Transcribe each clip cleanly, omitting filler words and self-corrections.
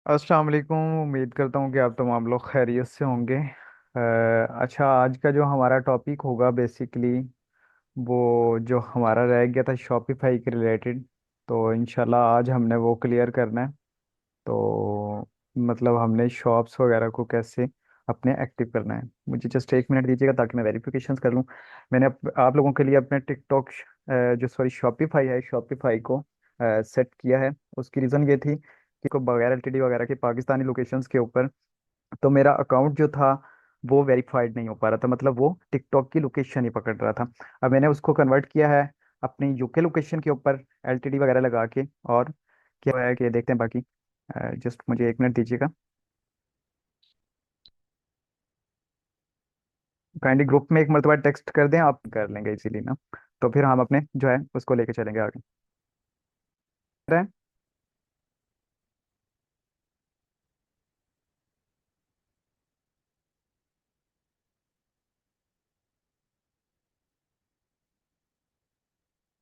अस्सलाम वालेकुम। उम्मीद करता हूँ कि आप तमाम लोग खैरियत से होंगे। अच्छा, आज का जो हमारा टॉपिक होगा बेसिकली वो जो हमारा रह गया था शॉपिफाई के रिलेटेड। तो इंशाल्लाह आज हमने वो क्लियर करना है। तो मतलब हमने शॉप्स वगैरह को कैसे अपने एक्टिव करना है। मुझे जस्ट एक मिनट दीजिएगा ताकि मैं वेरिफिकेशन कर लूँ। मैंने आप लोगों के लिए अपने टिकटॉक जो सॉरी शॉपिफाई है, शॉपिफाई को सेट किया है। उसकी रीज़न ये थी कि को बगैर एलटीडी वगैरह के पाकिस्तानी लोकेशंस के ऊपर तो मेरा अकाउंट जो था वो वेरीफाइड नहीं हो पा रहा था, मतलब वो टिकटॉक की लोकेशन ही पकड़ रहा था। अब मैंने उसको कन्वर्ट किया है अपनी यूके लोकेशन के ऊपर एलटीडी वगैरह लगा के। और क्या है कि देखते हैं बाकी। जस्ट मुझे एक मिनट दीजिएगा। काइंडली ग्रुप में एक मरतबा टेक्स्ट कर दें, आप कर लेंगे इसीलिए ना। तो फिर हम अपने जो है उसको लेके चलेंगे आगे।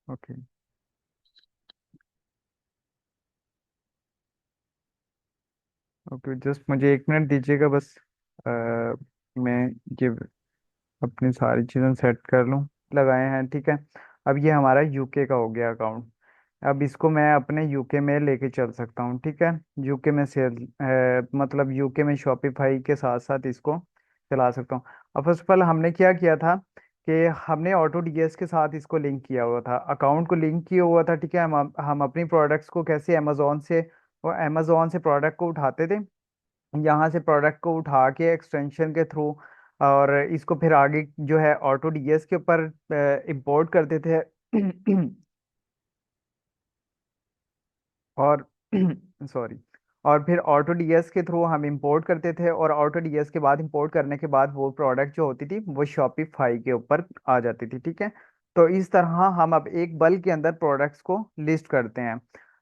ओके। ओके, जस्ट मुझे एक मिनट दीजिएगा बस। अ, मैं ये अपनी सारी चीज़ें सेट कर लूँ। लगाए हैं, ठीक है। अब ये हमारा यूके का हो गया अकाउंट। अब इसको मैं अपने यूके में लेके चल सकता हूँ, ठीक है। यूके में सेल मतलब यूके में शॉपिफाई के साथ साथ इसको चला सकता हूँ। अब फर्स्ट ऑफ ऑल हमने क्या किया था कि हमने ऑटो डीएस के साथ इसको लिंक किया हुआ था, अकाउंट को लिंक किया हुआ था, ठीक है। हम अपनी प्रोडक्ट्स को कैसे अमेजोन से और अमेजोन से प्रोडक्ट को उठाते थे, यहाँ से प्रोडक्ट को उठा के एक्सटेंशन के थ्रू और इसको फिर आगे जो है ऑटो डीएस के ऊपर इंपोर्ट करते थे। और सॉरी, और फिर ऑटो डीएस के थ्रू हम इंपोर्ट करते थे, और ऑटो डीएस के बाद इंपोर्ट करने के बाद वो प्रोडक्ट जो होती थी वो शॉपिफाई के ऊपर आ जाती थी, ठीक है। तो इस तरह हम अब एक बल्क के अंदर प्रोडक्ट्स को लिस्ट करते हैं।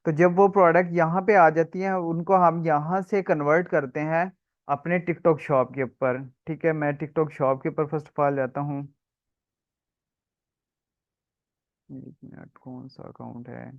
तो जब वो प्रोडक्ट यहाँ पे आ जाती हैं उनको हम यहाँ से कन्वर्ट करते हैं अपने टिकटॉक शॉप के ऊपर, ठीक है। मैं टिकटॉक शॉप के ऊपर फर्स्ट ऑफ ऑल जाता हूँ। एक मिनट, कौन सा अकाउंट है।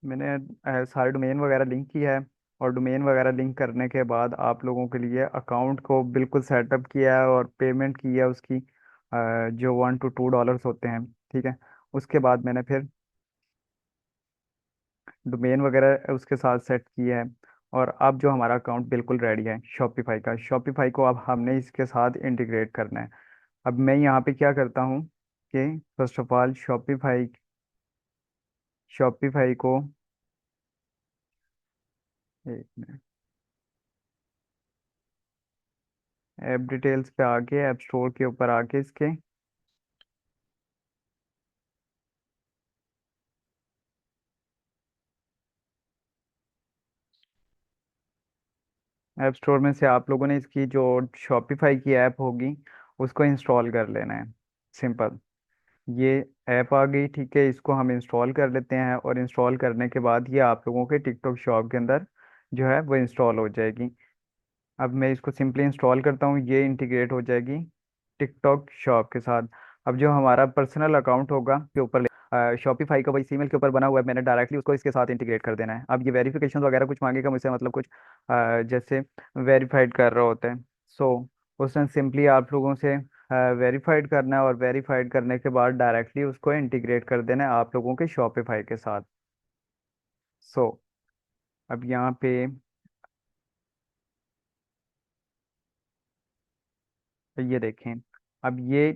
मैंने सारे डोमेन वगैरह लिंक किया है। और डोमेन वगैरह लिंक करने के बाद आप लोगों के लिए अकाउंट को बिल्कुल सेटअप किया है और पेमेंट की है उसकी, जो $1 to $2 होते हैं, ठीक है। उसके बाद मैंने फिर डोमेन वगैरह उसके साथ सेट किया है। और अब जो हमारा अकाउंट बिल्कुल रेडी है शॉपिफाई का, शॉपिफाई को अब हमने इसके साथ इंटीग्रेट करना है। अब मैं यहाँ पे क्या करता हूँ कि first of all Shopify Shopify को एक मिनट, ऐप डिटेल्स पे आके ऐप स्टोर के ऊपर आके इसके ऐप स्टोर में से आप लोगों ने इसकी जो शॉपिफाई की ऐप होगी उसको इंस्टॉल कर लेना है। सिंपल, ये ऐप आ गई, ठीक है। इसको हम इंस्टॉल कर लेते हैं और इंस्टॉल करने के बाद ये आप लोगों के टिकटॉक शॉप के अंदर जो है वो इंस्टॉल हो जाएगी। अब मैं इसको सिंपली इंस्टॉल करता हूँ, ये इंटीग्रेट हो जाएगी टिकटॉक शॉप के साथ। अब जो हमारा पर्सनल अकाउंट होगा के ऊपर शॉपिफाई का वही ईमेल के ऊपर बना हुआ है, मैंने डायरेक्टली उसको इसके साथ इंटीग्रेट कर देना है। अब ये वेरिफिकेशन वगैरह कुछ मांगेगा मुझसे, मतलब कुछ जैसे वेरीफाइड कर रहे होते हैं। सो उसने सिंपली आप लोगों से वेरीफाइड करना है और वेरीफाइड करने के बाद डायरेक्टली उसको इंटीग्रेट कर देना है आप लोगों के शॉपिफाई के साथ। सो अब यहाँ पे ये देखें, अब ये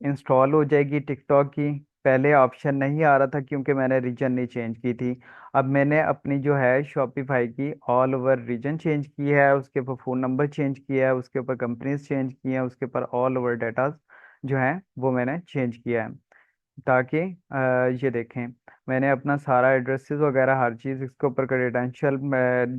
इंस्टॉल हो जाएगी टिकटॉक की। पहले ऑप्शन नहीं आ रहा था क्योंकि मैंने रीजन नहीं चेंज की थी। अब मैंने अपनी जो है शॉपिफाई की ऑल ओवर रीजन चेंज की है, उसके ऊपर फ़ोन नंबर चेंज किया है, उसके ऊपर कंपनीज चेंज की हैं, उसके ऊपर ऑल ओवर डाटा जो है वो मैंने चेंज किया है। ताकि ये देखें, मैंने अपना सारा एड्रेसेस वगैरह हर चीज़ इसके ऊपर क्रेडेंशियल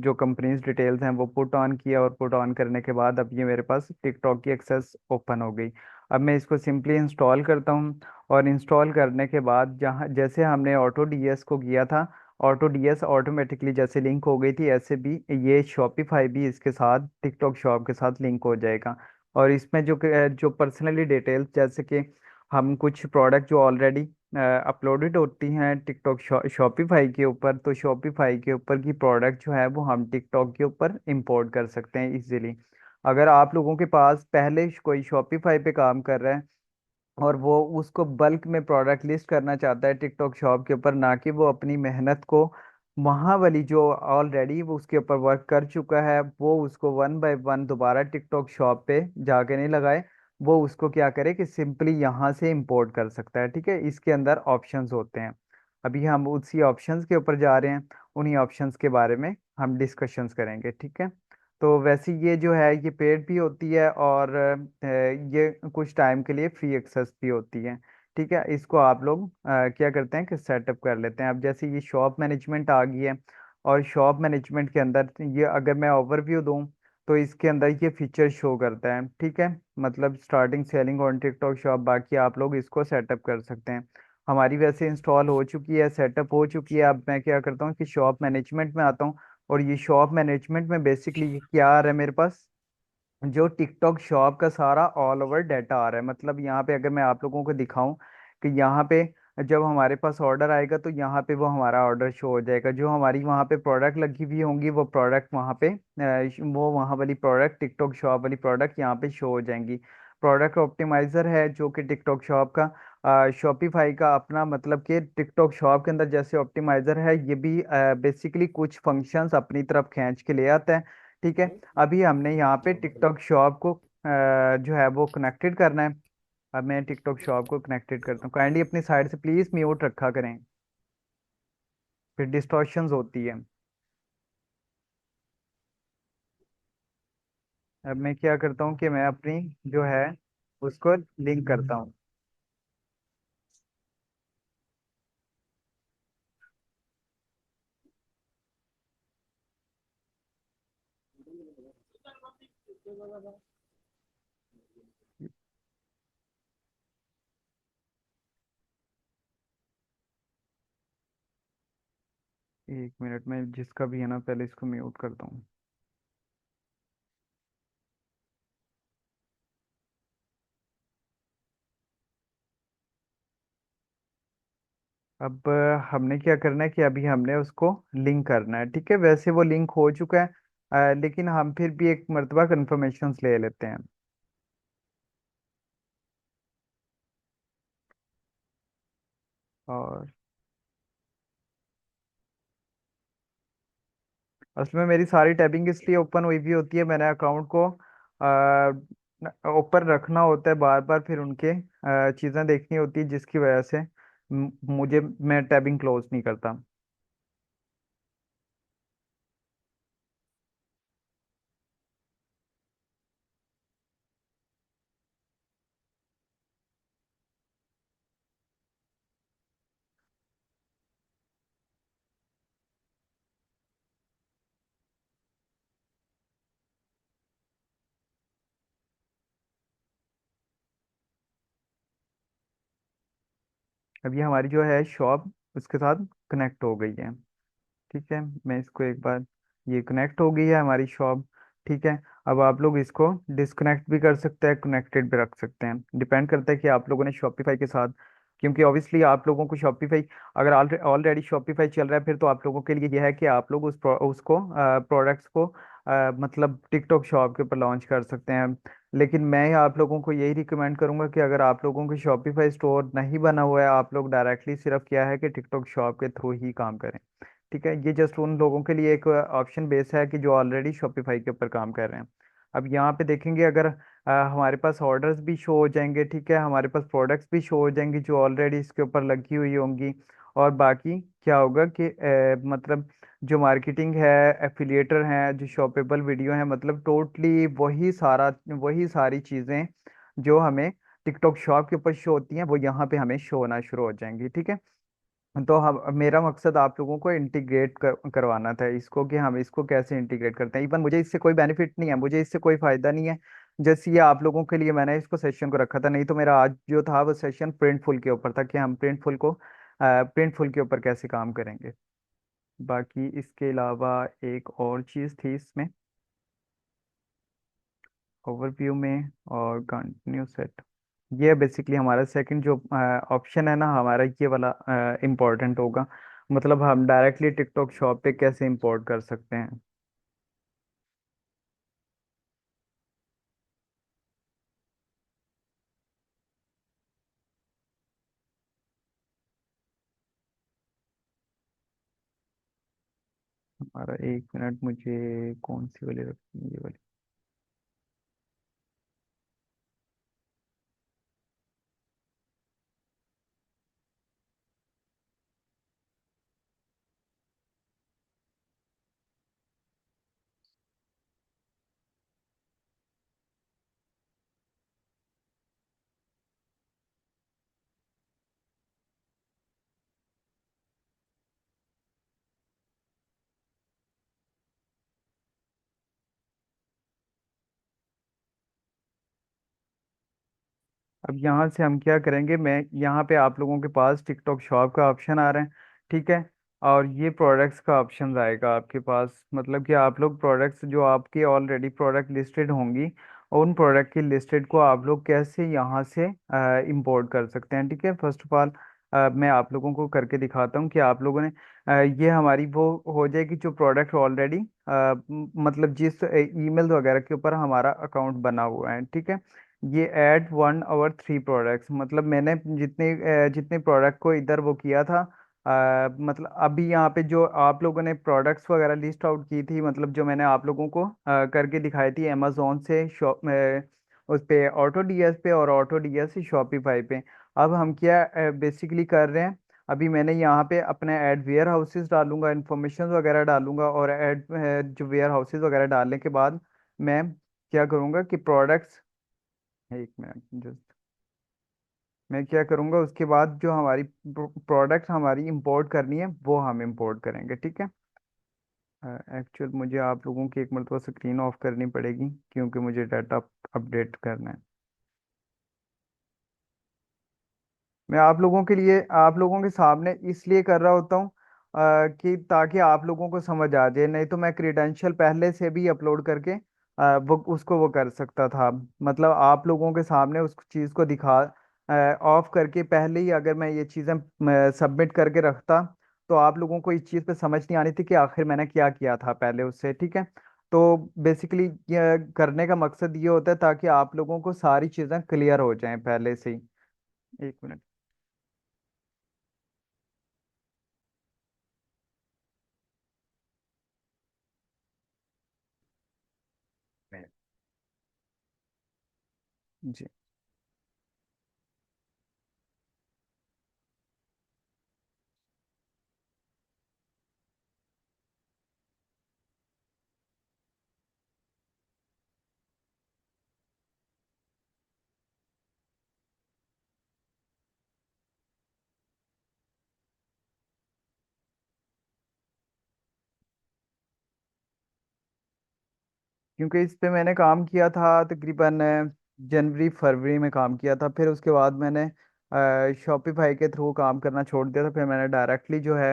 जो कंपनीज डिटेल्स हैं वो पुट ऑन किया, और पुट ऑन करने के बाद अब ये मेरे पास टिकटॉक की एक्सेस ओपन हो गई। अब मैं इसको सिंपली इंस्टॉल करता हूँ, और इंस्टॉल करने के बाद जहाँ जैसे हमने ऑटो डीएस को किया था, ऑटो डीएस ऑटोमेटिकली जैसे लिंक हो गई थी, ऐसे भी ये शॉपिफाई भी इसके साथ टिकटॉक शॉप के साथ लिंक हो जाएगा। और इसमें जो पर्सनली डिटेल्स, जैसे कि हम कुछ प्रोडक्ट जो ऑलरेडी अपलोडेड होती हैं टिकटॉक शॉपिफाई के ऊपर, तो शॉपिफाई के ऊपर की प्रोडक्ट जो है वो हम टिकटॉक के ऊपर इंपोर्ट कर सकते हैं इजीली। अगर आप लोगों के पास पहले कोई शॉपिफाई पे काम कर रहा है और वो उसको बल्क में प्रोडक्ट लिस्ट करना चाहता है टिकटॉक शॉप के ऊपर, ना कि वो अपनी मेहनत को वहाँ वाली जो ऑलरेडी वो उसके ऊपर वर्क कर चुका है वो उसको वन बाय वन दोबारा टिकटॉक शॉप पे जाके नहीं लगाए, वो उसको क्या करे कि सिंपली यहाँ से इंपोर्ट कर सकता है। ठीक है, इसके अंदर ऑप्शंस होते हैं। अभी हम उसी ऑप्शंस के ऊपर जा रहे हैं, उन्हीं ऑप्शंस के बारे में हम डिस्कशंस करेंगे। ठीक है, तो वैसे ये जो है ये पेड भी होती है, और ये कुछ टाइम के लिए फ्री एक्सेस भी होती है। ठीक है, इसको आप लोग क्या करते हैं कि सेटअप कर लेते हैं। अब जैसे ये शॉप मैनेजमेंट आ गई है, और शॉप मैनेजमेंट के अंदर ये अगर मैं ओवरव्यू दूं तो इसके अंदर ये फीचर शो करता है। ठीक है, मतलब starting selling on TikTok shop, बाकी आप लोग इसको सेटअप कर सकते हैं। हमारी वैसे इंस्टॉल हो चुकी है, सेटअप हो चुकी है। अब मैं क्या करता हूँ कि शॉप मैनेजमेंट में आता हूँ, और ये शॉप मैनेजमेंट में बेसिकली क्या आ रहा है मेरे पास, जो टिकटॉक शॉप का सारा ऑल ओवर डाटा आ रहा है। मतलब यहाँ पे अगर मैं आप लोगों को दिखाऊं कि यहाँ पे जब हमारे पास ऑर्डर आएगा तो यहाँ पे वो हमारा ऑर्डर शो हो जाएगा, जो हमारी वहाँ पे प्रोडक्ट लगी हुई होंगी वो प्रोडक्ट वहाँ पे वो वहाँ वाली प्रोडक्ट टिकटॉक शॉप वाली प्रोडक्ट यहाँ पे शो हो जाएंगी। प्रोडक्ट ऑप्टिमाइजर है जो कि टिकटॉक शॉप का शॉपिफाई का अपना, मतलब कि टिकटॉक शॉप के अंदर जैसे ऑप्टिमाइजर है, ये भी बेसिकली कुछ फंक्शंस अपनी तरफ खींच के ले आता है। ठीक है, अभी हमने यहाँ पे टिकटॉक शॉप को जो है वो कनेक्टेड करना है। अब मैं टिकटॉक शॉप को कनेक्टेड करता हूँ, काइंडली अपनी साइड से प्लीज म्यूट रखा करें, फिर डिस्टॉर्शंस होती है। अब मैं क्या करता हूँ कि मैं अपनी जो है उसको लिंक करता हूँ। एक मिनट में, जिसका भी है ना, पहले इसको म्यूट करता हूँ। अब हमने क्या करना है कि अभी हमने उसको लिंक करना है। ठीक है, वैसे वो लिंक हो चुका है, लेकिन हम फिर भी एक मर्तबा कन्फर्मेशन ले लेते हैं। और असल में मेरी सारी टैबिंग इसलिए ओपन हुई भी होती है, मैंने अकाउंट को ऊपर रखना होता है बार बार, फिर उनके चीज़ें देखनी होती है, जिसकी वजह से मुझे मैं टैबिंग क्लोज नहीं करता। अब ये हमारी जो है शॉप उसके साथ कनेक्ट हो गई है। ठीक है, मैं इसको एक बार, ये कनेक्ट हो गई है हमारी शॉप। ठीक है, अब आप लोग इसको डिस्कनेक्ट भी कर सकते हैं, कनेक्टेड भी रख सकते हैं, डिपेंड करता है कि आप लोगों ने शॉपिफाई के साथ, क्योंकि ऑब्वियसली आप लोगों को शॉपिफाई, अगर ऑलरेडी शॉपिफाई चल रहा है फिर तो आप लोगों के लिए यह है कि आप लोग उसको प्रोडक्ट्स को मतलब टिकटॉक शॉप के ऊपर लॉन्च कर सकते हैं। लेकिन मैं आप लोगों को यही रिकमेंड करूंगा कि अगर आप लोगों को शॉपिफाई स्टोर नहीं बना हुआ है, आप लोग डायरेक्टली सिर्फ क्या है कि टिकटॉक शॉप के थ्रू ही काम करें। ठीक है, ये जस्ट उन लोगों के लिए एक ऑप्शन बेस है कि जो ऑलरेडी शॉपिफाई के ऊपर काम कर रहे हैं। अब यहाँ पे देखेंगे, अगर हमारे पास ऑर्डर्स भी शो हो जाएंगे, ठीक है, हमारे पास प्रोडक्ट्स भी शो हो जाएंगी जो ऑलरेडी इसके ऊपर लगी हुई होंगी। और बाकी क्या होगा कि मतलब जो मार्केटिंग है, एफिलिएटर हैं, जो शॉपेबल वीडियो है, मतलब टोटली वही सारी चीज़ें जो हमें टिकटॉक शॉप के ऊपर शो होती हैं वो यहाँ पे हमें शो होना शुरू हो जाएंगी, ठीक है। तो हम मेरा मकसद आप लोगों को इंटीग्रेट करवाना था इसको, कि हम इसको कैसे इंटीग्रेट करते हैं। इवन मुझे इससे कोई बेनिफिट नहीं है, मुझे इससे कोई फायदा नहीं है। जैसे ये आप लोगों के लिए मैंने इसको सेशन को रखा था, नहीं तो मेरा आज जो था वो सेशन प्रिंटफुल के ऊपर था, कि हम प्रिंटफुल के ऊपर कैसे काम करेंगे। बाकी इसके अलावा एक और चीज़ थी इसमें, ओवरव्यू में और कंटिन्यू सेट। ये बेसिकली हमारा सेकंड जो ऑप्शन है ना हमारा, ये वाला इम्पोर्टेंट होगा। मतलब हम डायरेक्टली टिकटॉक शॉप पे कैसे इंपोर्ट कर सकते हैं। हमारा 1 मिनट, मुझे कौन सी वाली रखनी है, ये वाली। अब यहाँ से हम क्या करेंगे, मैं यहाँ पे आप लोगों के पास टिकटॉक शॉप का ऑप्शन आ रहा है, ठीक है। और ये प्रोडक्ट्स का ऑप्शन आएगा आपके पास, मतलब कि आप लोग प्रोडक्ट्स जो आपके ऑलरेडी प्रोडक्ट लिस्टेड होंगी, उन प्रोडक्ट की लिस्टेड को आप लोग कैसे यहाँ से इंपोर्ट कर सकते हैं, ठीक है। फर्स्ट ऑफ ऑल मैं आप लोगों को करके दिखाता हूँ कि आप लोगों ने ये हमारी वो हो जाएगी जो प्रोडक्ट ऑलरेडी मतलब जिस ईमेल वगैरह के ऊपर हमारा अकाउंट बना हुआ है, ठीक है। ये ऐड 1 और 3 प्रोडक्ट्स, मतलब मैंने जितने प्रोडक्ट को इधर वो किया था, मतलब अभी यहाँ पे जो आप लोगों ने प्रोडक्ट्स वगैरह लिस्ट आउट की थी, मतलब जो मैंने आप लोगों को करके दिखाई थी अमेजोन से शॉप उस पे ऑटो डीएस पे और ऑटो डीएस से शॉपिफाई पे। अब हम क्या बेसिकली कर रहे हैं, अभी मैंने यहाँ पे अपने ऐड वेयर हाउसेस डालूंगा, इंफॉर्मेशन वगैरह डालूंगा, और ऐड जो वेयर हाउसेस वगैरह डालने के बाद मैं क्या करूँगा कि प्रोडक्ट्स, 1 मिनट जस्ट, मैं क्या करूँगा उसके बाद जो हमारी प्रोडक्ट हमारी इंपोर्ट करनी है वो हम इंपोर्ट करेंगे, ठीक है। एक्चुअल मुझे आप लोगों की एक मरतबा स्क्रीन ऑफ करनी पड़ेगी क्योंकि मुझे डाटा अपडेट करना है। मैं आप लोगों के लिए आप लोगों के सामने इसलिए कर रहा होता हूँ कि ताकि आप लोगों को समझ आ जाए, नहीं तो मैं क्रीडेंशियल पहले से भी अपलोड करके वो उसको वो कर सकता था। मतलब आप लोगों के सामने उस चीज़ को दिखा ऑफ करके पहले ही अगर मैं ये चीज़ें सबमिट करके रखता, तो आप लोगों को इस चीज़ पे समझ नहीं आनी थी कि आखिर मैंने क्या किया था पहले उससे, ठीक है। तो बेसिकली ये करने का मकसद ये होता है ताकि आप लोगों को सारी चीज़ें क्लियर हो जाएं पहले से ही। 1 मिनट। जी, क्योंकि इस पे मैंने काम किया था तकरीबन जनवरी फरवरी में काम किया था, फिर उसके बाद मैंने शॉपिफाई के थ्रू काम करना छोड़ दिया था। फिर मैंने डायरेक्टली जो है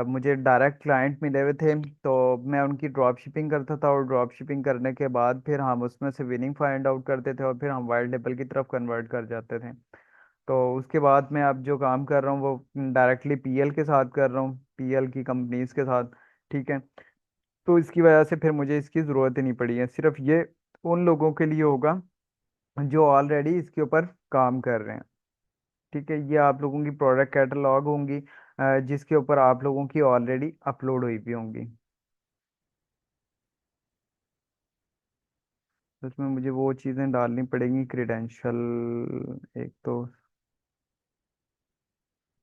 मुझे डायरेक्ट क्लाइंट मिले हुए थे, तो मैं उनकी ड्रॉप शिपिंग करता था, और ड्रॉप शिपिंग करने के बाद फिर हम उसमें से विनिंग फाइंड आउट करते थे और फिर हम वाइल्ड लेवल की तरफ कन्वर्ट कर जाते थे। तो उसके बाद मैं अब जो काम कर रहा हूँ वो डायरेक्टली पीएल के साथ कर रहा हूँ, पीएल की कंपनीज के साथ, ठीक है। तो इसकी वजह से फिर मुझे इसकी ज़रूरत ही नहीं पड़ी है, सिर्फ ये उन लोगों के लिए होगा जो ऑलरेडी इसके ऊपर काम कर रहे हैं, ठीक है। ये आप लोगों की प्रोडक्ट कैटलॉग होंगी जिसके ऊपर आप लोगों की ऑलरेडी अपलोड हुई भी होंगी। तो इसमें मुझे वो चीज़ें डालनी पड़ेंगी, क्रीडेंशियल, एक तो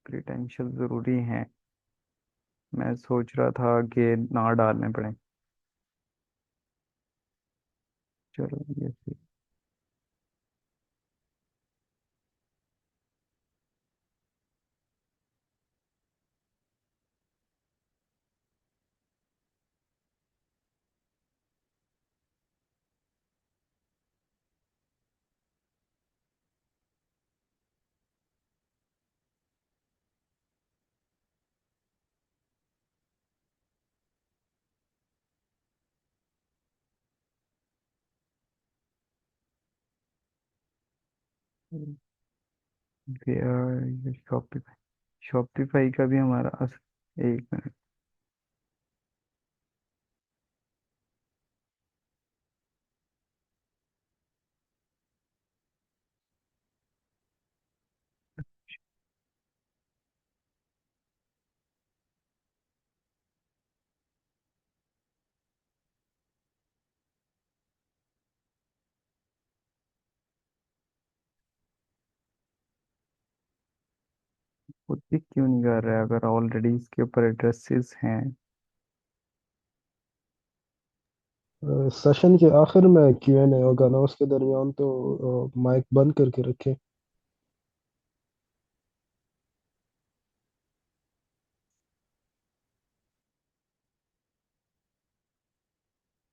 क्रीडेंशियल ज़रूरी हैं, मैं सोच रहा था कि ना डालने पड़े। चलो ये शॉपिफाई, शॉपिफाई का भी हमारा एक मिनट। खुद भी क्यों नहीं कर रहा है अगर ऑलरेडी इसके ऊपर एड्रेसेस हैं। सेशन के आखिर में Q&A होगा ना, उसके दरमियान तो माइक बंद करके रखें।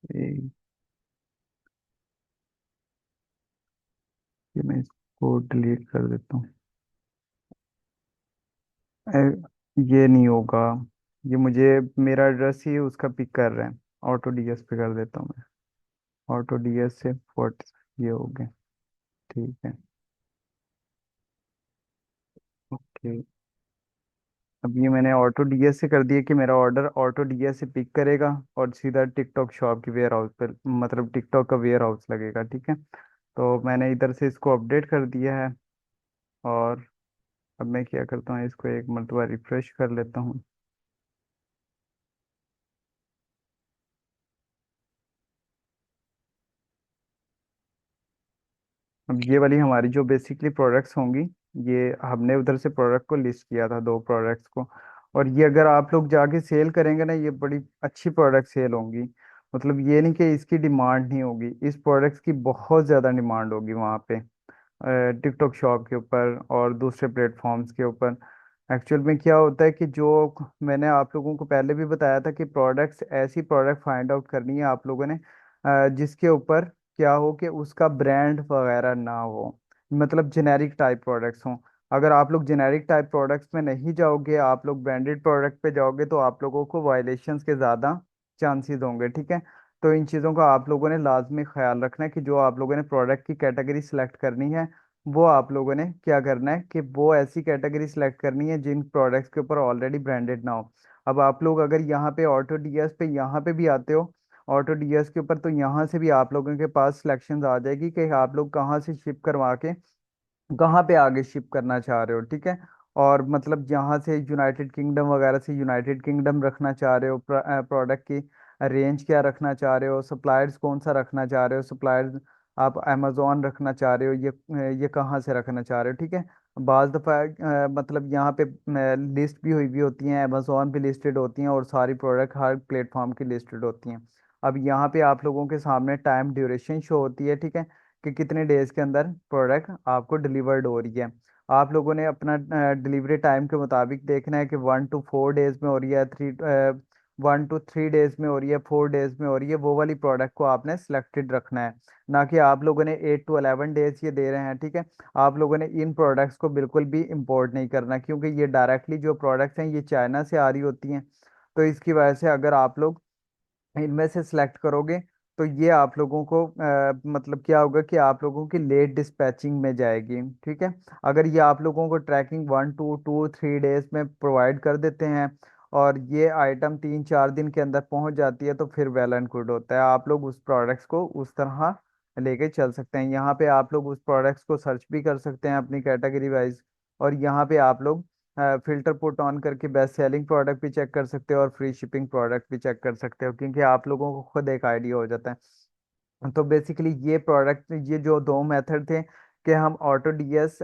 ये ये मैं इसको डिलीट कर देता हूँ। ए, ये नहीं होगा। ये मुझे मेरा एड्रेस ही उसका पिक कर रहे हैं। ऑटो डीएस पे कर देता हूँ मैं। ऑटो डीएस से 40 ये हो गए। ठीक है। ओके। अब ये मैंने ऑटो डीएस से कर दिया कि मेरा ऑर्डर ऑटो डीएस से पिक करेगा और सीधा टिकटॉक शॉप की वेयर हाउस पे, मतलब टिकटॉक का वेयर हाउस लगेगा। ठीक है। तो मैंने इधर से इसको अपडेट कर दिया है। और अब मैं क्या करता हूँ, इसको एक मरतबा रिफ्रेश कर लेता हूँ। अब ये वाली हमारी जो बेसिकली प्रोडक्ट्स होंगी, ये हमने उधर से प्रोडक्ट को लिस्ट किया था, दो प्रोडक्ट्स को। और ये अगर आप लोग जाके सेल करेंगे ना, ये बड़ी अच्छी प्रोडक्ट सेल होंगी। मतलब ये नहीं कि इसकी डिमांड नहीं होगी, इस प्रोडक्ट्स की बहुत ज़्यादा डिमांड होगी वहाँ पे, टिकटॉक शॉप के ऊपर और दूसरे प्लेटफॉर्म्स के ऊपर। एक्चुअल में क्या होता है कि जो मैंने आप लोगों को पहले भी बताया था कि प्रोडक्ट्स, ऐसी प्रोडक्ट फाइंड आउट करनी है आप लोगों ने जिसके ऊपर क्या हो कि उसका ब्रांड वगैरह ना हो, मतलब जेनेरिक टाइप प्रोडक्ट्स हों। अगर आप लोग जेनेरिक टाइप प्रोडक्ट्स में नहीं जाओगे, आप लोग ब्रांडेड प्रोडक्ट पे जाओगे, तो आप लोगों को वायलेशंस के ज़्यादा चांसेस होंगे। ठीक है। तो इन चीज़ों का आप लोगों ने लाजमी ख्याल रखना है कि जो आप लोगों ने प्रोडक्ट की कैटेगरी सिलेक्ट करनी है, वो आप लोगों ने क्या करना है कि वो ऐसी कैटेगरी सिलेक्ट करनी है जिन प्रोडक्ट्स के ऊपर ऑलरेडी ब्रांडेड ना हो। अब आप लोग अगर यहाँ पे ऑटो डीएस पे यहाँ पे भी आते हो, ऑटो डीएस के ऊपर, तो यहाँ से भी आप लोगों के पास सिलेक्शंस आ जाएगी कि आप लोग कहाँ से शिप करवा के कहाँ पे आगे शिप करना चाह रहे हो। ठीक है। और मतलब जहाँ से यूनाइटेड किंगडम वगैरह से यूनाइटेड किंगडम रखना चाह रहे हो, प्रोडक्ट की रेंज क्या रखना चाह रहे हो, सप्लायर्स कौन सा रखना चाह रहे हो, सप्लायर्स आप अमेजोन रखना चाह रहे हो, ये कहाँ से रखना चाह रहे हो। ठीक है। बाज़ दफ़ा मतलब यहाँ पे लिस्ट भी हुई भी होती हैं, अमेजोन पे लिस्टेड होती हैं और सारी प्रोडक्ट हर प्लेटफॉर्म की लिस्टेड होती हैं। अब यहाँ पे आप लोगों के सामने टाइम ड्यूरेशन शो होती है। ठीक है। कि कितने डेज के अंदर प्रोडक्ट आपको डिलीवर्ड हो रही है। आप लोगों ने अपना डिलीवरी टाइम के मुताबिक देखना है कि 1 to 4 डेज में हो रही है, 1 to 3 डेज में हो रही है, 4 डेज में हो रही है, वो वाली प्रोडक्ट को आपने सिलेक्टेड रखना है। ना कि आप लोगों ने 8 to 11 डेज ये दे रहे हैं। ठीक है। आप लोगों ने इन प्रोडक्ट्स को बिल्कुल भी इंपोर्ट नहीं करना, क्योंकि ये डायरेक्टली जो प्रोडक्ट्स हैं ये चाइना से आ रही होती हैं। तो इसकी वजह से अगर आप लोग इनमें से सिलेक्ट करोगे, तो ये आप लोगों को मतलब क्या होगा कि आप लोगों की लेट डिस्पैचिंग में जाएगी। ठीक है। अगर ये आप लोगों को ट्रैकिंग 1 to 2 3 डेज में प्रोवाइड कर देते हैं और ये आइटम 3 4 दिन के अंदर पहुंच जाती है, तो फिर वेल एंड गुड होता है। आप लोग उस प्रोडक्ट्स को उस तरह लेके चल सकते हैं। यहाँ पे आप लोग उस प्रोडक्ट्स को सर्च भी कर सकते हैं अपनी कैटेगरी वाइज। और यहाँ पे आप लोग फिल्टर पुट ऑन करके बेस्ट सेलिंग प्रोडक्ट भी चेक कर सकते हो और फ्री शिपिंग प्रोडक्ट भी चेक कर सकते हो, क्योंकि आप लोगों को खुद एक आइडिया हो जाता है। तो बेसिकली ये प्रोडक्ट, ये जो दो मेथड थे कि हम ऑटो डीएस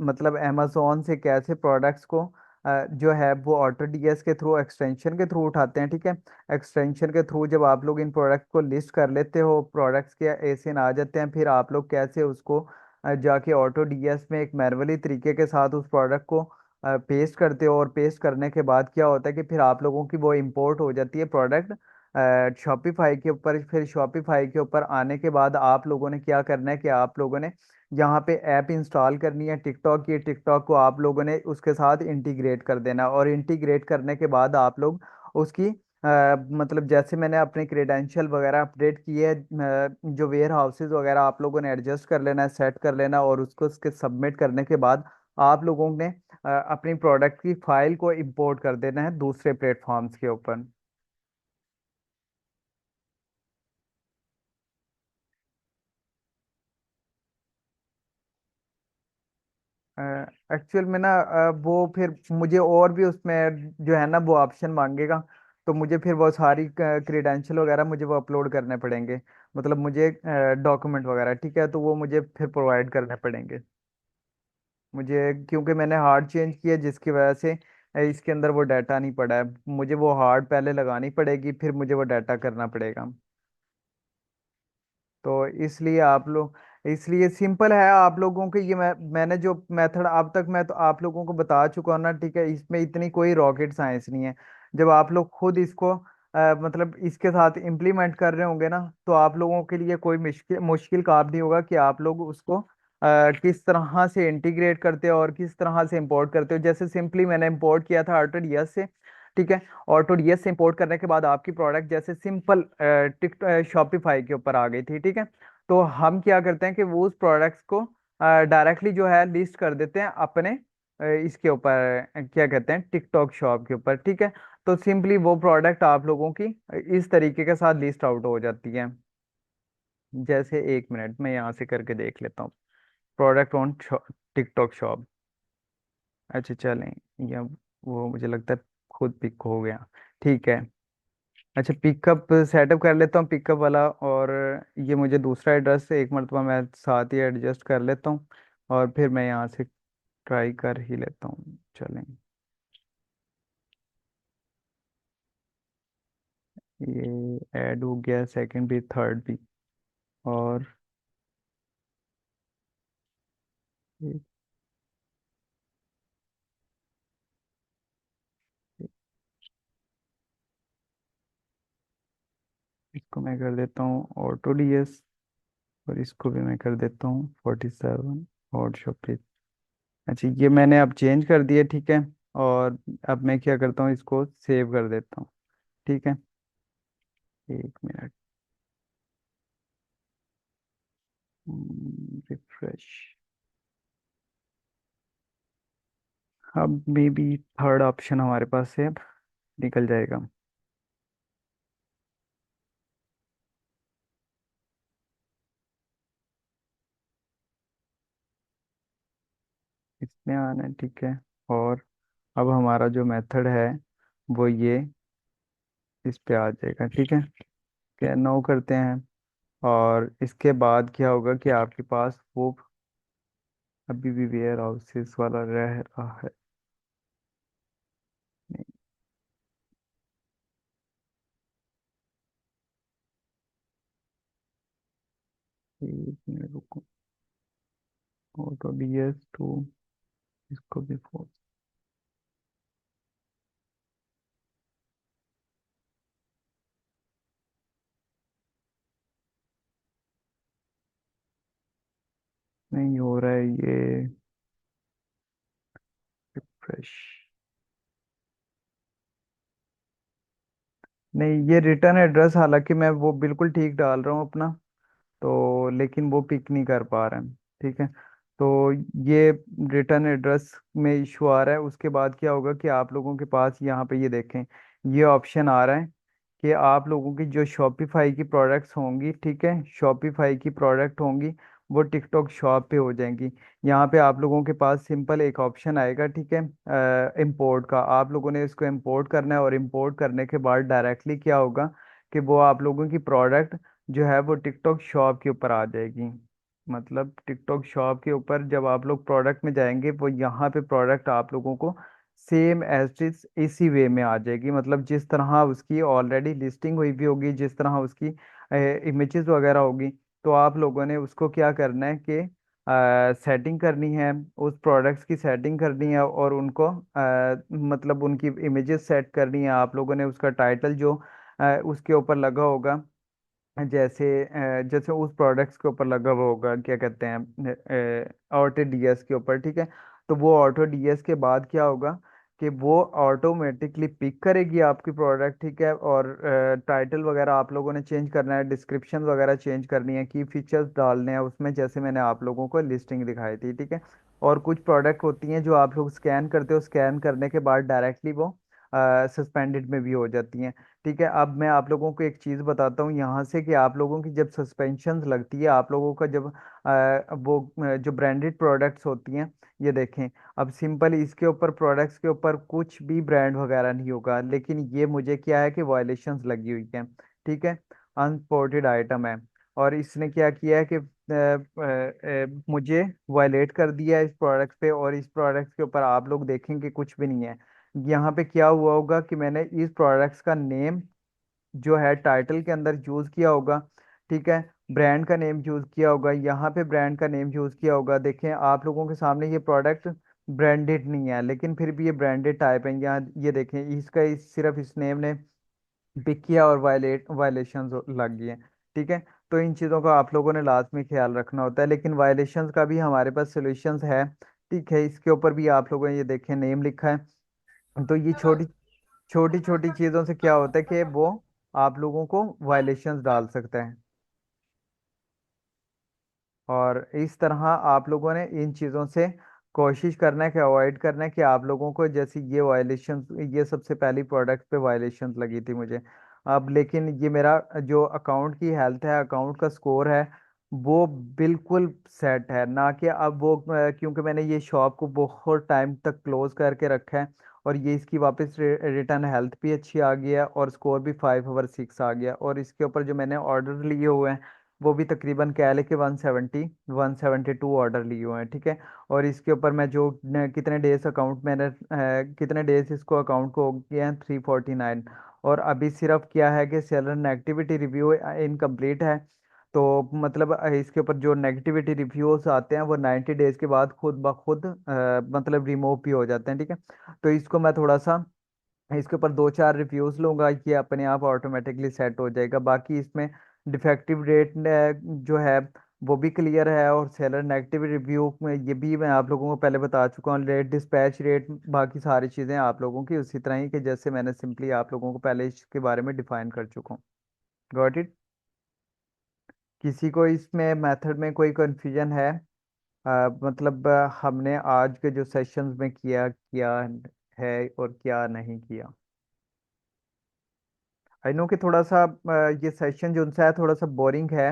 मतलब अमेजोन से कैसे प्रोडक्ट्स को जो है वो ऑटो डीएस के थ्रू, एक्सटेंशन के थ्रू उठाते हैं। ठीक है। एक्सटेंशन के थ्रू जब आप लोग इन प्रोडक्ट को लिस्ट कर लेते हो, प्रोडक्ट्स के एसियन आ जाते हैं, फिर आप लोग कैसे उसको जाके ऑटो डीएस में एक मैनुअली तरीके के साथ उस प्रोडक्ट को पेस्ट करते हो। और पेस्ट करने के बाद क्या होता है कि फिर आप लोगों की वो इंपोर्ट हो जाती है प्रोडक्ट शॉपिफाई के ऊपर। फिर शॉपिफाई के ऊपर आने के बाद आप लोगों ने क्या करना है कि आप लोगों ने यहाँ पे ऐप इंस्टॉल करनी है टिकटॉक की। टिकटॉक को आप लोगों ने उसके साथ इंटीग्रेट कर देना, और इंटीग्रेट करने के बाद आप लोग उसकी मतलब जैसे मैंने अपने क्रेडेंशियल वगैरह अपडेट किए हैं, जो वेयर हाउसेज वगैरह आप लोगों ने एडजस्ट कर लेना है, सेट कर लेना, और उसको उसके सबमिट करने के बाद आप लोगों ने अपनी प्रोडक्ट की फाइल को इंपोर्ट कर देना है दूसरे प्लेटफॉर्म्स के ऊपर। एक्चुअल में ना वो फिर मुझे और भी उसमें जो है ना वो ऑप्शन मांगेगा। तो मुझे फिर वो सारी क्रेडेंशियल वगैरह मुझे वो अपलोड करने पड़ेंगे। मतलब मुझे डॉक्यूमेंट वगैरह, ठीक है, तो वो मुझे फिर प्रोवाइड करने पड़ेंगे मुझे, क्योंकि मैंने हार्ड चेंज किया जिसकी वजह से इसके अंदर वो डाटा नहीं पड़ा है। मुझे वो हार्ड पहले लगानी पड़ेगी, फिर मुझे वो डाटा करना पड़ेगा। तो इसलिए आप लोग, इसलिए सिंपल है आप लोगों के ये मैंने जो मेथड अब तक मैं तो आप लोगों को बता चुका हूँ ना, ठीक है, इसमें इतनी कोई रॉकेट साइंस नहीं है। जब आप लोग खुद इसको मतलब इसके साथ इम्प्लीमेंट कर रहे होंगे ना, तो आप लोगों के लिए कोई मुश्किल मुश्किल काम नहीं होगा कि आप लोग उसको किस तरह से इंटीग्रेट करते हो और किस तरह से इंपोर्ट करते हो। जैसे सिंपली मैंने इंपोर्ट किया था AutoDS से, ठीक है। AutoDS से इंपोर्ट करने के बाद आपकी प्रोडक्ट जैसे सिंपल टिक शॉपिफाई के ऊपर आ गई थी, ठीक है। तो हम क्या करते हैं कि वो उस प्रोडक्ट्स को डायरेक्टली जो है लिस्ट कर देते हैं अपने इसके ऊपर, क्या कहते हैं, टिकटॉक शॉप के ऊपर, ठीक है। तो सिंपली वो प्रोडक्ट आप लोगों की इस तरीके के साथ लिस्ट आउट हो जाती है। जैसे एक मिनट में यहाँ से करके देख लेता हूँ। Product on TikTok shop. अच्छा चलें, या वो मुझे लगता है खुद पिक हो गया, ठीक है। अच्छा, पिकअप सेटअप कर लेता हूँ पिकअप वाला, और ये मुझे दूसरा एड्रेस एक मरतबा मैं साथ ही एडजस्ट कर लेता हूँ, और फिर मैं यहाँ से ट्राई कर ही लेता हूँ। चलें, ये ऐड हो गया, सेकंड भी थर्ड भी। और ये- इसको मैं कर देता हूँ AutoDS, और इसको भी मैं कर देता हूँ 47 हॉट शॉप। अच्छा, ये मैंने अब चेंज कर दिया, ठीक है। और अब मैं क्या करता हूँ, इसको सेव कर देता हूँ, ठीक है। एक मिनट, रिफ्रेश। अब मे बी थर्ड ऑप्शन हमारे पास है, अब निकल जाएगा। इसमें आना है, ठीक है। और अब हमारा जो मेथड है वो ये इस पे आ जाएगा, ठीक है। क्या नो करते हैं, और इसके बाद क्या होगा कि आपके पास वो अभी भी वेयर हाउसेस वाला रह रहा है। नहीं, एक मिनट रुको। AutoDS 2, इसको भी फोर। नहीं हो रहा है ये, रिफ्रेश। नहीं, ये रिटर्न एड्रेस हालांकि मैं वो बिल्कुल ठीक डाल रहा हूँ अपना, तो लेकिन वो पिक नहीं कर पा रहे हैं, ठीक है। तो ये रिटर्न एड्रेस में इशू आ रहा है। उसके बाद क्या होगा कि आप लोगों के पास यहाँ पे ये देखें, ये ऑप्शन आ रहा है कि आप लोगों की जो शॉपिफाई की प्रोडक्ट्स होंगी, ठीक है, शॉपिफाई की प्रोडक्ट होंगी, वो टिकटॉक शॉप पे हो जाएंगी। यहाँ पे आप लोगों के पास सिंपल एक ऑप्शन आएगा, ठीक है, इंपोर्ट का। आप लोगों ने इसको इंपोर्ट करना है, और इंपोर्ट करने के बाद डायरेक्टली क्या होगा कि वो आप लोगों की प्रोडक्ट जो है वो टिकटॉक शॉप के ऊपर आ जाएगी। मतलब टिकटॉक शॉप के ऊपर जब आप लोग प्रोडक्ट में जाएंगे, वो यहाँ पे प्रोडक्ट आप लोगों को सेम एज इज इसी वे में आ जाएगी। मतलब जिस तरह उसकी ऑलरेडी लिस्टिंग हुई भी होगी, जिस तरह उसकी इमेजेस वगैरह होगी, तो आप लोगों ने उसको क्या करना है कि सेटिंग करनी है, उस प्रोडक्ट्स की सेटिंग करनी है, और उनको मतलब उनकी इमेजेस सेट करनी है। आप लोगों ने उसका टाइटल जो उसके ऊपर लगा होगा, जैसे जैसे उस प्रोडक्ट्स के ऊपर लगा हुआ होगा, क्या कहते हैं, AutoDS के ऊपर, ठीक है। तो वो AutoDS के बाद क्या होगा कि वो ऑटोमेटिकली पिक करेगी आपकी प्रोडक्ट, ठीक है। और टाइटल वगैरह आप लोगों ने चेंज करना है, डिस्क्रिप्शन वगैरह चेंज करनी है, की फीचर्स डालने हैं उसमें, जैसे मैंने आप लोगों को लिस्टिंग दिखाई थी, ठीक है। और कुछ प्रोडक्ट होती हैं जो आप लोग स्कैन करते हो, स्कैन करने के बाद डायरेक्टली वो सस्पेंडेड में भी हो जाती हैं, ठीक है। अब मैं आप लोगों को एक चीज़ बताता हूँ यहाँ से, कि आप लोगों की जब सस्पेंशन लगती है, आप लोगों का जब जो ब्रांडेड प्रोडक्ट्स होती हैं, ये देखें। अब सिंपल इसके ऊपर प्रोडक्ट्स के ऊपर कुछ भी ब्रांड वगैरह नहीं होगा, लेकिन ये मुझे क्या है कि वायलेशंस लगी हुई है, ठीक है। अनसपोर्टेड आइटम है, और इसने क्या किया है कि मुझे वायलेट कर दिया है इस प्रोडक्ट पे, और इस प्रोडक्ट के ऊपर आप लोग देखेंगे कुछ भी नहीं है। यहाँ पे क्या हुआ होगा कि मैंने इस प्रोडक्ट्स का नेम जो है टाइटल के अंदर यूज किया होगा, ठीक है। ब्रांड का नेम यूज किया होगा, यहाँ पे ब्रांड का नेम यूज किया होगा। देखें आप लोगों के सामने ये प्रोडक्ट ब्रांडेड नहीं है, लेकिन फिर भी ये ब्रांडेड टाइप है। यहाँ ये देखें, सिर्फ इस नेम ने पिक किया और वायलेशन लग गई है, ठीक है। तो इन चीज़ों का आप लोगों ने लास्ट में ख्याल रखना होता है, लेकिन वायलेशंस का भी हमारे पास सोल्यूशंस है, ठीक है। इसके ऊपर भी आप लोगों ने ये देखें नेम लिखा है। तो ये छोटी छोटी छोटी चीज़ों से क्या होता है कि वो आप लोगों को वायलेशंस डाल सकता है। और इस तरह आप लोगों ने इन चीज़ों से कोशिश करना है कि अवॉइड करना है, कि आप लोगों को जैसे ये वायलेशन, ये सबसे पहली प्रोडक्ट पे वायलेशन लगी थी मुझे। अब लेकिन ये मेरा जो अकाउंट की हेल्थ है, अकाउंट का स्कोर है, वो बिल्कुल सेट है। ना कि अब वो क्योंकि मैंने ये शॉप को बहुत टाइम तक क्लोज करके रखा है, और ये इसकी वापस रिटर्न हेल्थ भी अच्छी आ गई है, और स्कोर भी 5/6 आ गया। और इसके ऊपर जो मैंने ऑर्डर लिए हुए हैं, वो भी तकरीबन कह ले कि 172 ऑर्डर लिए हुए हैं, ठीक है। और इसके ऊपर मैं जो कितने डेज अकाउंट मैंने कितने डेज इसको अकाउंट को हो गए हैं, 349। और अभी सिर्फ क्या है कि सेलर नेगेटिविटी रिव्यू इनकम्प्लीट है। तो मतलब इसके ऊपर जो नेगेटिविटी रिव्यूज आते हैं वो 90 डेज के बाद खुद ब खुद मतलब रिमूव भी हो जाते हैं, ठीक है। तो इसको मैं थोड़ा सा इसके ऊपर 2-4 रिव्यूज लूंगा, ये अपने आप ऑटोमेटिकली सेट हो जाएगा। बाकी इसमें डिफेक्टिव रेट जो है वो भी क्लियर है, और सेलर नेगेटिव रिव्यू में ये भी मैं आप लोगों को पहले बता चुका हूँ। रेट, डिस्पैच रेट, बाकी सारी चीज़ें आप लोगों की उसी तरह ही, कि जैसे मैंने सिंपली आप लोगों को पहले इसके बारे में डिफाइन कर चुका हूँ। Got it? किसी को इसमें मेथड में कोई कंफ्यूजन है? मतलब हमने आज के जो सेशंस में किया किया है और क्या नहीं किया। आई नो कि थोड़ा सा ये सेशन जो उनसा है थोड़ा सा बोरिंग है,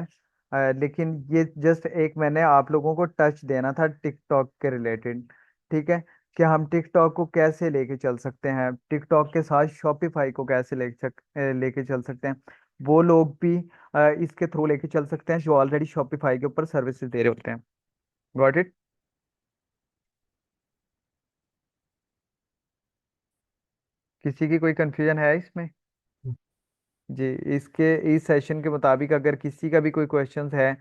लेकिन ये जस्ट एक मैंने आप लोगों को टच देना था टिकटॉक के रिलेटेड, ठीक है। कि हम टिकटॉक को कैसे लेके चल सकते हैं, टिकटॉक के साथ शॉपिफाई को कैसे लेके चल सकते हैं। वो लोग भी इसके थ्रू लेके चल सकते हैं जो ऑलरेडी शॉपिफाई के ऊपर सर्विसेज दे रहे होते हैं। Got it? किसी की कोई कंफ्यूजन है इसमें? जी, इसके इस सेशन के मुताबिक अगर किसी का भी कोई क्वेश्चंस है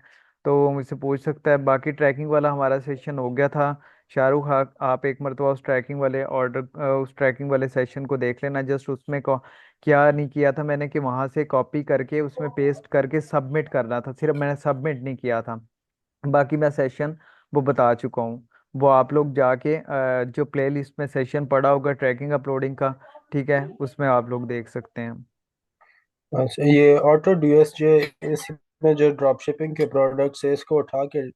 तो वो मुझसे पूछ सकता है। बाकी ट्रैकिंग वाला हमारा सेशन हो गया था। शाहरुख, आप एक मरतबा उस ट्रैकिंग वाले सेशन को देख लेना। जस्ट उसमें क्या नहीं किया था मैंने, कि वहां से कॉपी करके उसमें पेस्ट करके सबमिट करना था, सिर्फ मैंने सबमिट नहीं किया था। बाकी मैं सेशन वो बता चुका हूँ। वो आप लोग जाके जो प्ले लिस्ट में सेशन पड़ा होगा ट्रैकिंग अपलोडिंग का, ठीक है, उसमें आप लोग देख सकते हैं। अच्छा, ये ऑटो डीएस जो इसमें जो ड्रॉप शिपिंग के प्रोडक्ट्स है इसको उठा के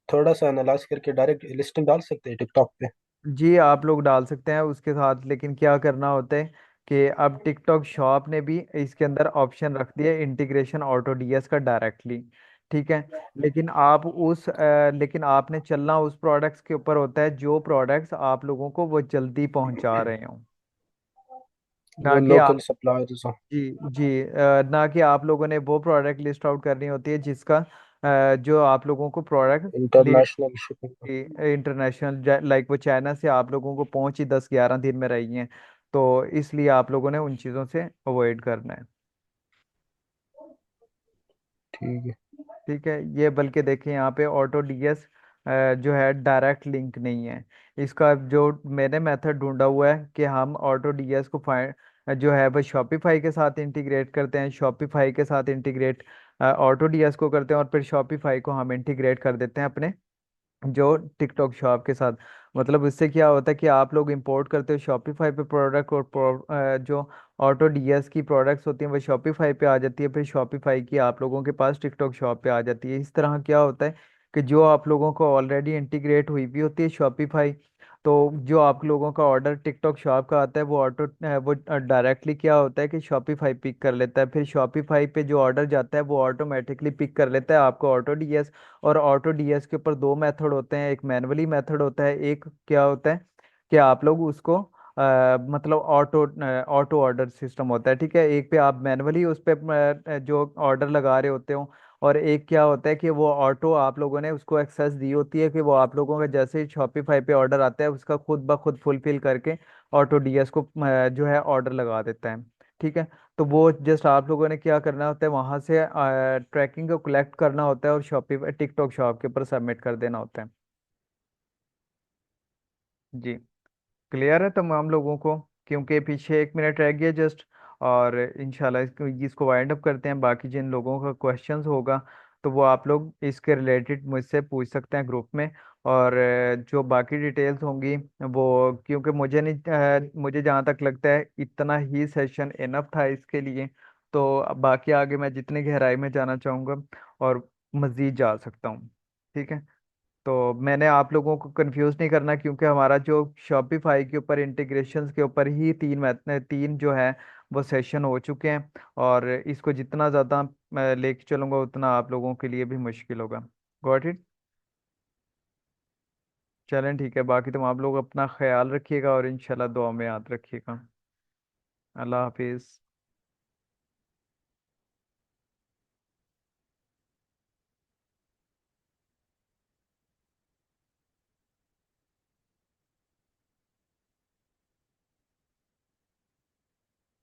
थोड़ा सा एनालाइज करके डायरेक्ट लिस्टिंग डाल सकते हैं टिकटॉक पे। जी आप लोग डाल सकते हैं उसके साथ, लेकिन क्या करना होता है कि अब टिकटॉक शॉप ने भी इसके अंदर ऑप्शन रख दिया इंटीग्रेशन ऑटो डीएस का डायरेक्टली, ठीक है। लेकिन आपने चलना उस प्रोडक्ट्स के ऊपर होता है जो प्रोडक्ट्स आप लोगों को वो जल्दी पहुंचा रहे हो, ना जो कि लोकल आप। सप्लायर्स हैं। जी जी, ना कि आप लोगों ने वो प्रोडक्ट लिस्ट आउट करनी होती है जिसका जो आप लोगों को product international shipping. International, like वो चाइना से आप लोगों को पहुंच ही 10-11 दिन में रही हैं। तो इसलिए आप लोगों ने उन चीज़ों से अवॉइड करना है, ठीक है। ठीक है। ये बल्कि देखिए यहाँ पे ऑटो डीएस जो है डायरेक्ट लिंक नहीं है। इसका जो मैंने मेथड ढूंढा हुआ है कि हम ऑटो डीएस को फाइंड जो है वो शॉपिफाई के साथ इंटीग्रेट करते हैं, शॉपिफाई के साथ इंटीग्रेट ऑटो डीएस को करते हैं, और फिर शॉपिफाई को हम इंटीग्रेट कर देते हैं अपने जो टिकटॉक शॉप के साथ, मतलब इससे क्या होता है कि आप लोग इंपोर्ट करते हो शॉपिफाई पे प्रोडक्ट, और जो ऑटो डीएस की प्रोडक्ट्स होती हैं वो शॉपिफाई पे आ जाती है, फिर शॉपिफाई की आप लोगों के पास टिकटॉक शॉप पे आ जाती है। इस तरह क्या होता है कि जो आप लोगों को ऑलरेडी इंटीग्रेट हुई भी होती है शॉपिफाई, तो जो आप लोगों का ऑर्डर टिकटॉक शॉप का आता है वो वो डायरेक्टली क्या होता है कि शॉपिफाई पिक कर लेता है, फिर शॉपिफाई पे जो ऑर्डर जाता है वो ऑटोमेटिकली पिक कर लेता है आपको ऑटो डीएस। और ऑटो डीएस के ऊपर दो मेथड होते हैं, एक मैनुअली मेथड होता है, एक क्या होता है कि आप लोग उसको मतलब ऑटो ऑर्डर सिस्टम होता है, ठीक है। एक पे आप मैनुअली उस पे जो ऑर्डर लगा रहे होते हो, और एक क्या होता है कि वो ऑटो आप लोगों ने उसको एक्सेस दी होती है कि वो आप लोगों का जैसे ही शॉपिफाई पे ऑर्डर आता है उसका खुद ब खुद फुलफिल करके ऑटो डीएस को जो है ऑर्डर लगा देता है, ठीक है। तो वो जस्ट आप लोगों ने क्या करना होता है, वहां से ट्रैकिंग को कलेक्ट करना होता है और शॉपिफाई टिकटॉक शॉप के ऊपर सबमिट कर देना होता है। जी, क्लियर है तमाम लोगों को? क्योंकि पीछे 1 मिनट रह गया जस्ट, और इंशाल्लाह इसको वाइंड अप करते हैं। बाकी जिन लोगों का क्वेश्चंस होगा तो वो आप लोग इसके रिलेटेड मुझसे पूछ सकते हैं ग्रुप में। और जो बाकी डिटेल्स होंगी वो, क्योंकि मुझे नहीं मुझे जहाँ तक लगता है इतना ही सेशन इनफ था इसके लिए। तो अब बाकी आगे मैं जितनी गहराई में जाना चाहूँगा और मज़ीद जा सकता हूँ, ठीक है। तो मैंने आप लोगों को कंफ्यूज नहीं करना, क्योंकि हमारा जो शॉपिफाई के ऊपर इंटीग्रेशंस के ऊपर ही तीन जो है वो सेशन हो चुके हैं, और इसको जितना ज़्यादा मैं लेके चलूंगा उतना आप लोगों के लिए भी मुश्किल होगा। Got it? चलें ठीक है, बाकी तुम आप लोग अपना ख्याल रखिएगा और इंशाल्लाह दुआ में याद रखिएगा। अल्लाह हाफिज़।